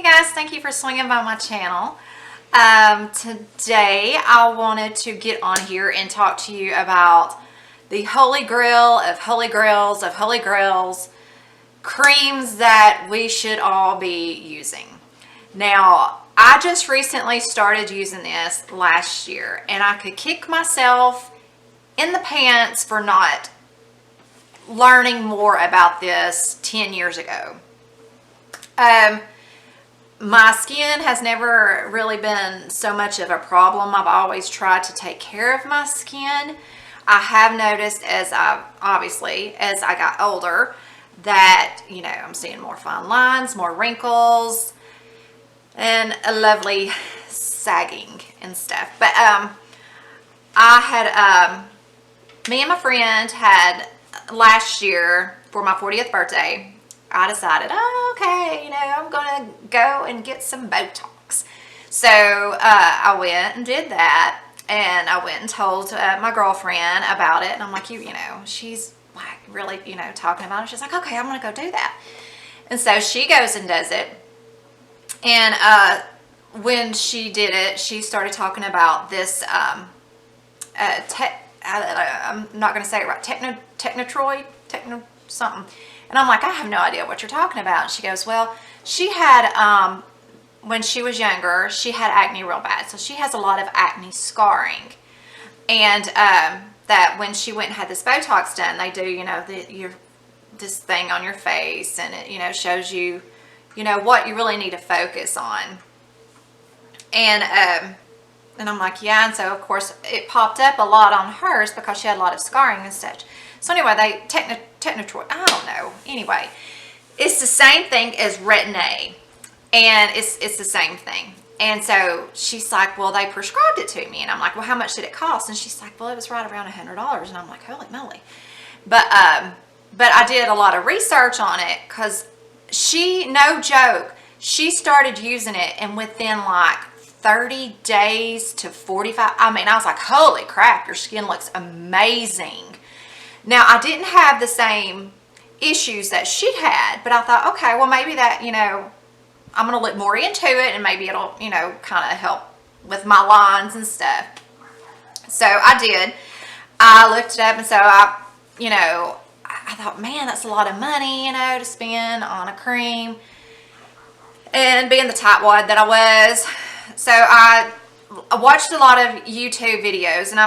guys, thank you for swinging by my channel. Today I wanted to get on here and talk to you about the holy grail of holy grails of holy grails, creams that we should all be using. Now, I just recently started using this last year and I could kick myself in the pants for not learning more about this 10 years ago. My skin has never really been so much of a problem. I've always tried to take care of my skin. I have noticed as I got older that, you know, I'm seeing more fine lines, more wrinkles, and a lovely sagging and stuff. But me and my friend had last year for my 40th birthday, I decided, oh, okay, you know, I'm gonna go and get some Botox. So I went and did that, and I went and told my girlfriend about it, and I'm like, you know, she's like really, you know, talking about it. She's like, okay, I'm gonna go do that. And so she goes and does it, and when she did it, she started talking about this I'm not gonna say it right, techno something. And I'm like, I have no idea what you're talking about. And she goes, well, she had, when she was younger, she had acne real bad. So she has a lot of acne scarring. And that when she went and had this Botox done, they do, you know, this thing on your face. And it, you know, shows you, you know, what you really need to focus on. And I'm like, yeah. And so, of course, it popped up a lot on hers because she had a lot of scarring and such. So anyway, they I don't know. Anyway, it's the same thing as Retin A, and it's the same thing. And so she's like, well, they prescribed it to me, and I'm like, well, how much did it cost? And she's like, well, it was right around $100, and I'm like, holy moly. But I did a lot of research on it because she, no joke, she started using it, and within like 30 days to 45, I mean, I was like, holy crap, your skin looks amazing. Now, I didn't have the same issues that she had, but I thought, okay, well, maybe that, you know, I'm going to look more into it, and maybe it'll, you know, kind of help with my lines and stuff. So I did. I looked it up, and so I, you know, I thought, man, that's a lot of money, you know, to spend on a cream. And being the tightwad that I was, so I watched a lot of YouTube videos, and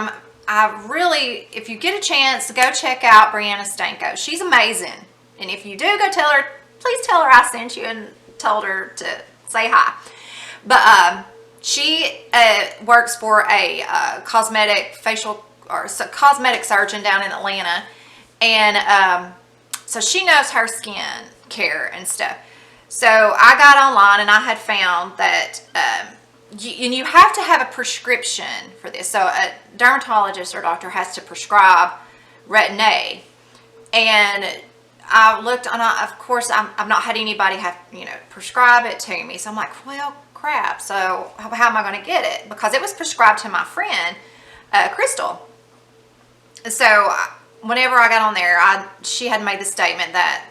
I really, if you get a chance, go check out Brianna Stanko. She's amazing. And if you do, go tell her, please tell her I sent you and told her to say hi. But she works for a cosmetic surgeon down in Atlanta. And so she knows her skin care and stuff. So I got online and I had found that you have to have a prescription for this. So a dermatologist or doctor has to prescribe Retin A. And I looked on, of course, I've not had anybody have, you know, prescribe it to me. So I'm like, well, crap. So how am I going to get it? Because it was prescribed to my friend, Crystal. So whenever I got on there, she had made the statement that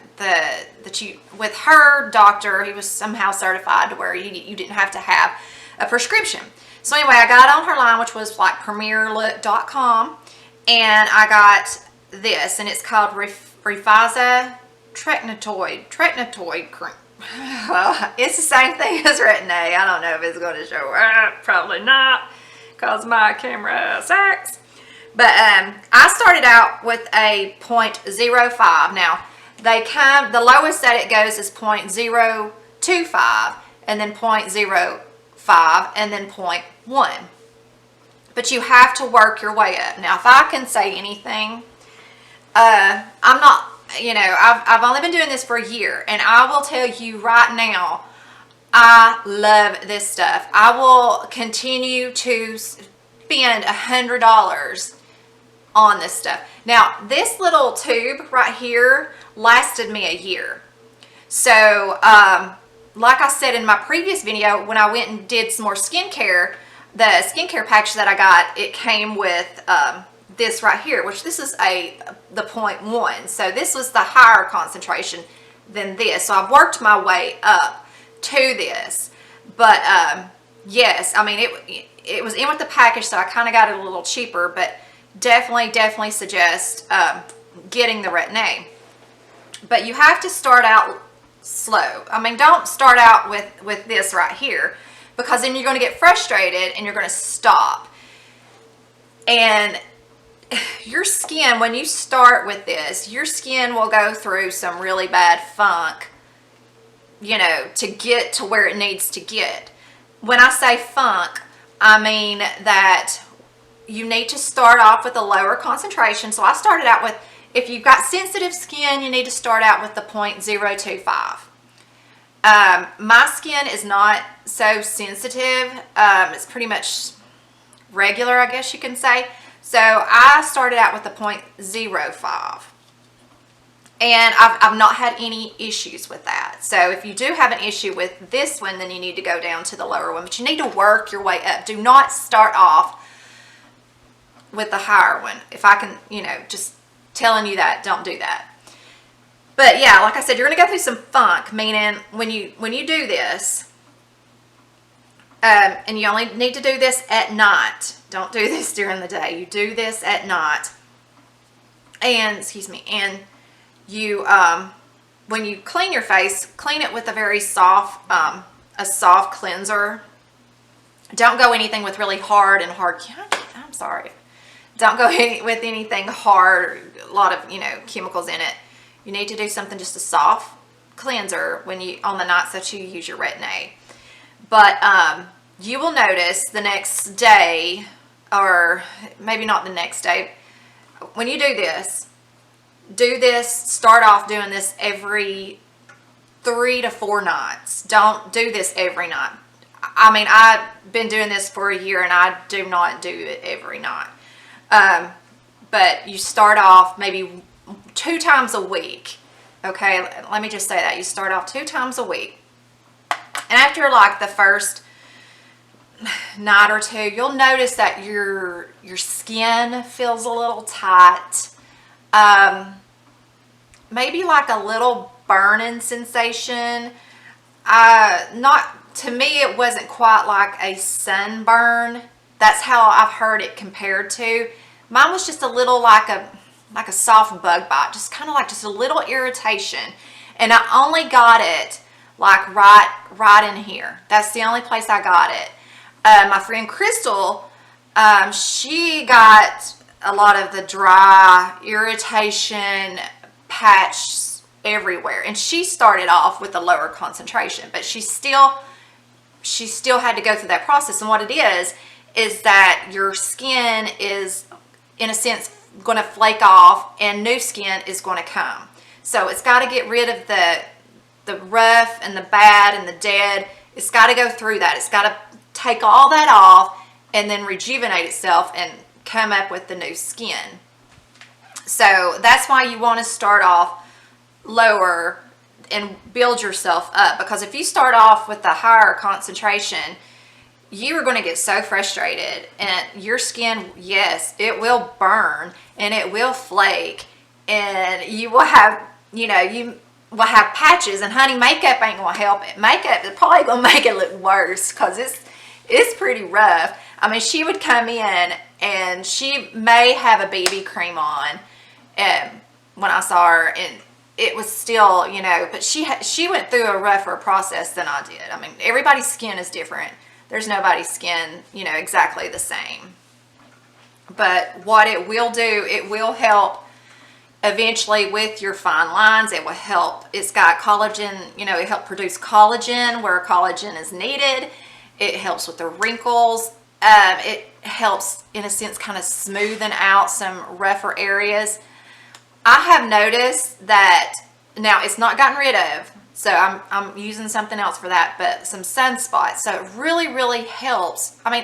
with her doctor, he was somehow certified to where you didn't have to have a prescription. So anyway, I got on her line, which was like premierlook.com, and I got this, and it's called Refiza Tretinoid cream. Well, it's the same thing as Retin A. I don't know if it's going to show up. Probably not, because my camera sucks. But I started out with a 0.05. Now, the lowest that it goes is 0.025, and then 0.05, and then 0.1. But you have to work your way up. Now, if I can say anything, I'm not, you know, I've only been doing this for a year, and I will tell you right now, I love this stuff. I will continue to spend $100 on this stuff. Now, this little tube right here lasted me a year. So, like I said in my previous video, when I went and did some more skincare, the skincare package that I got, it came with this right here, which this is the 0.1. So this was the higher concentration than this. So I've worked my way up to this. But yes, I mean, it was in with the package, so I kind of got it a little cheaper, but definitely suggest getting the Retin A. But you have to start out slow. I mean, don't start out with this right here, because then you're going to get frustrated and you're going to stop. And your skin, when you start with this, your skin will go through some really bad funk, you know, to get to where it needs to get. When I say funk, I mean that you need to start off with a lower concentration. So I started out with, if you've got sensitive skin, you need to start out with the 0.025. My skin is not so sensitive. It's pretty much regular, I guess you can say. So I started out with the 0.05. And I've not had any issues with that. So if you do have an issue with this one, then you need to go down to the lower one. But you need to work your way up. Do not start off with the higher one. If I can, you know, just telling you that, don't do that. But yeah, like I said, you're going to go through some funk, meaning when you do this, and you only need to do this at night. Don't do this during the day. You do this at night. And, excuse me, and you, when you clean your face, clean it with a very soft, a soft cleanser. Don't go anything with really hard. I'm sorry. Don't go with anything hard, a lot of, you know, chemicals in it. You need to do something, just a soft cleanser when you, on the nights that you use your Retin A. But you will notice the next day, or maybe not the next day, when you do this, start off doing this every 3 to 4 nights. Don't do this every night. I mean, I've been doing this for a year and I do not do it every night. But you start off maybe 2 times a week. Okay, let me just say that. You start off 2 times a week. And after like the first night or 2, you'll notice that your skin feels a little tight. Maybe like a little burning sensation. To me, it wasn't quite like a sunburn. That's how I've heard it compared to. Mine was just a little like a soft bug bite, just kind of like just a little irritation. And I only got it like right in here. That's the only place I got it. My friend Crystal, she got a lot of the dry irritation patch everywhere, and she started off with a lower concentration, but she still had to go through that process. And what it is that your skin is, in a sense, going to flake off and new skin is going to come. So it's got to get rid of the rough and the bad and the dead. It's got to go through that. It's got to take all that off and then rejuvenate itself and come up with the new skin. So that's why you want to start off lower and build yourself up, because if you start off with a higher concentration, you are going to get so frustrated, and your skin, yes, it will burn and it will flake, and you will have, you know, you will have patches. And honey, makeup ain't going to help it. Makeup is probably going to make it look worse, because it's pretty rough. I mean, she would come in and she may have a BB cream on when I saw her, and it was still, you know, but she went through a rougher process than I did. I mean, everybody's skin is different. There's nobody's skin, you know, exactly the same. But what it will do, it will help eventually with your fine lines. It will help. It's got collagen, you know, it helps produce collagen where collagen is needed. It helps with the wrinkles. It helps, in a sense, kind of smoothing out some rougher areas. I have noticed that, now it's not gotten rid of, so I'm using something else for that, but some sunspots. So it really helps. I mean,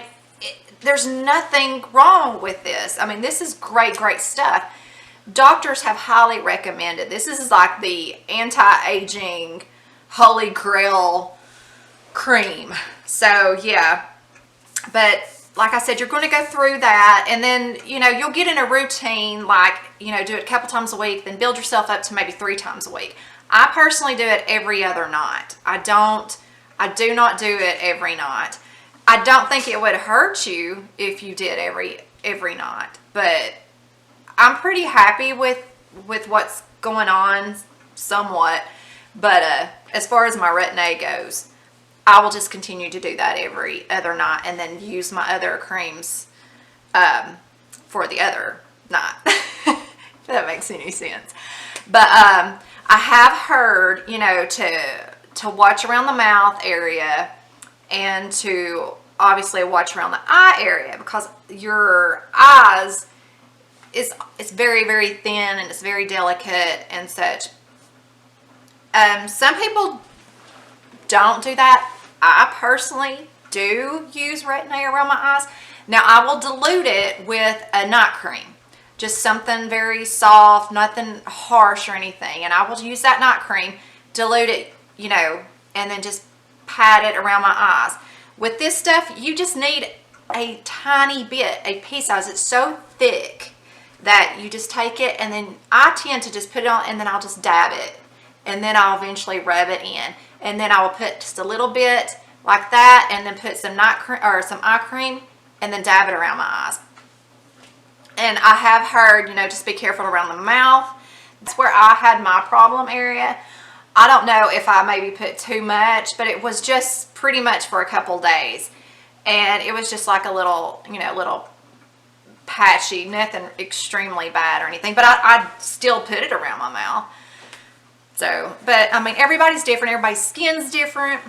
there's nothing wrong with this. I mean, this is great stuff. Doctors have highly recommended. This is like the anti-aging holy grail cream. So yeah, but like I said, you're going to go through that, and then, you know, you'll get in a routine, like, you know, do it a couple times a week, then build yourself up to maybe 3 times a week. I personally do it every other night. I don't I do not do it every night. I don't think it would hurt you if you did every night, but I'm pretty happy with what's going on somewhat. But as far as my Retin A goes, I will just continue to do that every other night and then use my other creams for the other night. If that makes any sense. But I have heard, you know, to watch around the mouth area and to obviously watch around the eye area, because your eyes it's very, very thin and it's very delicate and such. Some people don't do that. I personally do use Retin A around my eyes. Now I will dilute it with a night cream, just something very soft, nothing harsh or anything, and I will use that night cream, dilute it, you know, and then just pat it around my eyes. With this stuff, you just need a tiny bit, a pea size. It's so thick that you just take it, and then I tend to just put it on, and then I'll just dab it, and then I'll eventually rub it in, and then I will put just a little bit like that, and then put some night cream or some eye cream, and then dab it around my eyes. And I have heard, you know, just be careful around the mouth. That's where I had my problem area. I don't know if I maybe put too much, but it was just pretty much for a couple days, and it was just like a little, you know, little patchy, nothing extremely bad or anything, but I still put it around my mouth. So, but I mean, everybody's different, everybody's skin's different,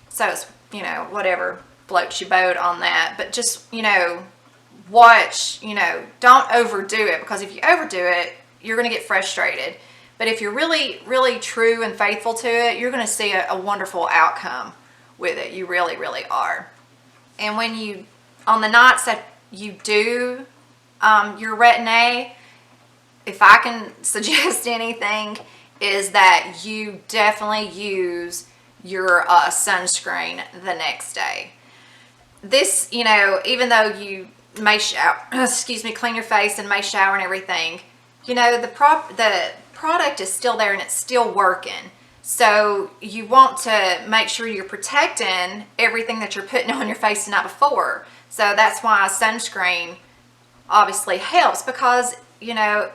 so it's, you know, whatever floats your boat on that. But just, you know, watch, you know, don't overdo it, because if you overdo it, you're going to get frustrated. But if you're really, really true and faithful to it, you're going to see a wonderful outcome with it. You really, really are. And when you, on the nights that you do your Retin A, if I can suggest anything, is that you definitely use your sunscreen the next day. This, you know, even though you may shower, clean your face and may shower and everything, you know, the product is still there and it's still working. So you want to make sure you're protecting everything that you're putting on your face the night before. So that's why sunscreen obviously helps, because, you know,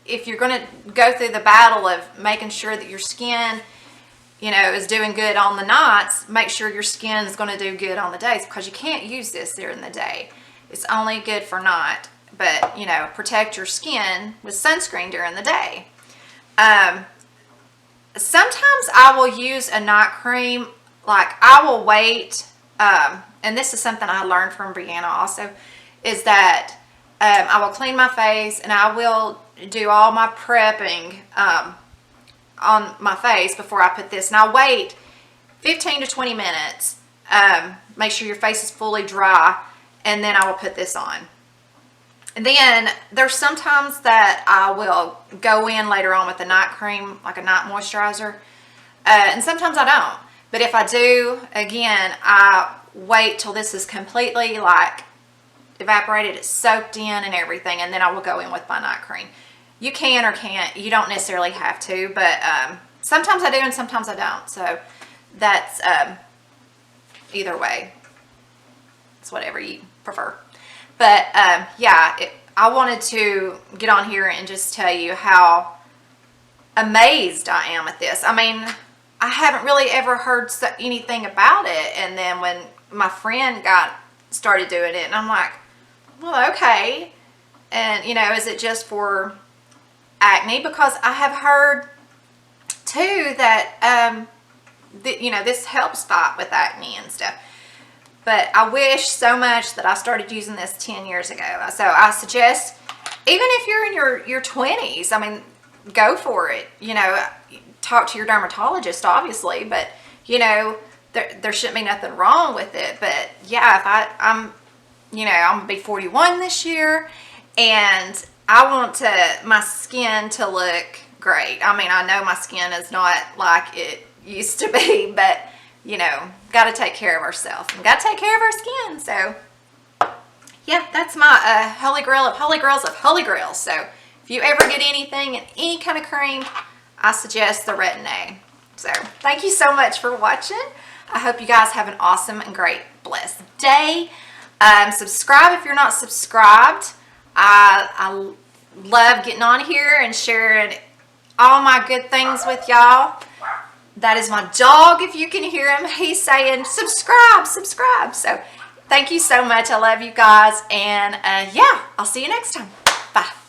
if you're going to go through the battle of making sure that your skin, you know, is doing good on the nights, make sure your skin is going to do good on the days, because you can't use this during the day. It's only good for night. But, you know, protect your skin with sunscreen during the day. Sometimes I will use a night cream. Like, I will wait, and this is something I learned from Brianna also, is that I will clean my face and I will do all my prepping on my face before I put this. And I'll wait 15 to 20 minutes, make sure your face is fully dry, and then I will put this on. And then there's sometimes that I will go in later on with a night cream, like a night moisturizer, and sometimes I don't. But if I do, again, I wait till this is completely like evaporated, it's soaked in and everything, and then I will go in with my night cream. You can or can't, you don't necessarily have to, but sometimes I do and sometimes I don't. So that's either way, it's whatever you prefer. But yeah, I wanted to get on here and just tell you how amazed I am at this. I mean, I haven't really ever heard anything about it, and then when my friend started doing it, and I'm like, well, okay. And, you know, is it just for acne? Because I have heard too that you know, this helps fight with acne and stuff. But I wish so much that I started using this 10 years ago. So I suggest, even if you're in your 20s, I mean, go for it. You know, talk to your dermatologist, obviously, but, you know, there shouldn't be nothing wrong with it. But yeah, if I'm, you know, I'm gonna be 41 this year, and I want my skin to look great. I mean, I know my skin is not like it used to be, but, you know, got to take care of ourselves and got to take care of our skin. So yeah, that's my holy grail of holy grails of holy grails. So if you ever get anything in any kind of cream, I suggest the Retin A. So thank you so much for watching. I hope you guys have an awesome and great, blessed day. Subscribe if you're not subscribed. I love getting on here and sharing all my good things with y'all. That is my dog, if you can hear him. He's saying, subscribe, subscribe. So thank you so much. I love you guys. And yeah, I'll see you next time. Bye.